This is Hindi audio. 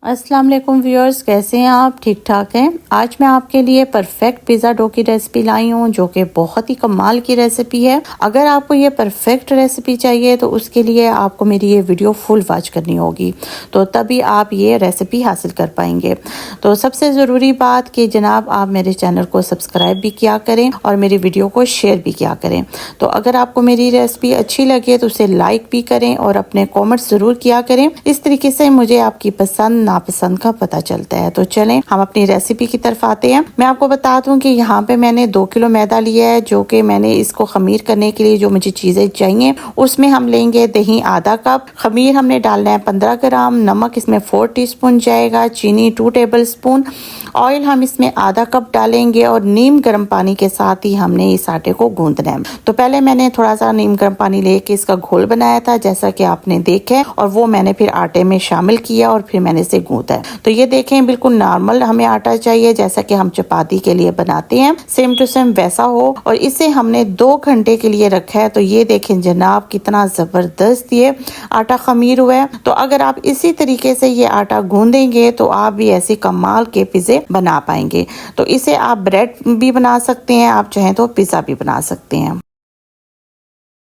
अस्सलाम वालेकुम व्यूअर्स, कैसे हैं आप? ठीक ठाक हैं। आज मैं आपके लिए परफेक्ट पिज़्ज़ा डो की रेसिपी लाई हूँ जो कि बहुत ही कमाल की रेसिपी है। अगर आपको ये परफेक्ट रेसिपी चाहिए तो उसके लिए आपको मेरी ये वीडियो फुल वॉच करनी होगी, तो तभी आप ये रेसिपी हासिल कर पाएंगे। तो सबसे ज़रूरी बात कि जनाब आप मेरे चैनल को सब्सक्राइब भी किया करें और मेरी वीडियो को शेयर भी किया करें। तो अगर आपको मेरी रेसिपी अच्छी लगे तो उसे लाइक भी करें और अपने कॉमेंट्स ज़रूर किया करें। इस तरीके से मुझे आपकी पसंद नापसंद का पता चलता है। तो चलें हम अपनी रेसिपी की तरफ आते हैं। मैं आपको बता दूं कि यहाँ पे मैंने 2 किलो मैदा लिया है, जो कि मैंने इसको खमीर करने के लिए जो मुझे चीज़ें चाहिए उसमें हम लेंगे दही आधा कप, खमीर हमने डालना है 15 ग्राम, नमक इसमें 4 टीस्पून जाएगा, चीनी 2 टेबल स्पून, ऑयल हम इसमें आधा कप डालेंगे और नीम गर्म पानी के साथ ही हमने इस आटे को गूंदना है। तो पहले मैंने थोड़ा सा नीम गर्म पानी लेके इसका घोल बनाया था जैसा कि आपने देखा है, और वो मैंने फिर आटे में शामिल किया और फिर मैंने इसे गूंदा है। तो ये देखें बिल्कुल नॉर्मल हमें आटा चाहिए जैसा कि हम चपाती के लिए बनाते हैं, सेम टू सेम वैसा हो। और इसे हमने 2 घंटे के लिए रखा है। तो ये देखें जनाब कितना जबरदस्त ये आटा खमीर हुआ है। तो अगर आप इसी तरीके से ये आटा गूंदेंगे तो आप भी ऐसे कमाल के पिज़्ज़े बना पाएंगे। तो इसे आप ब्रेड भी बना सकते हैं, आप चाहें तो पिज़्ज़ा भी बना सकते हैं।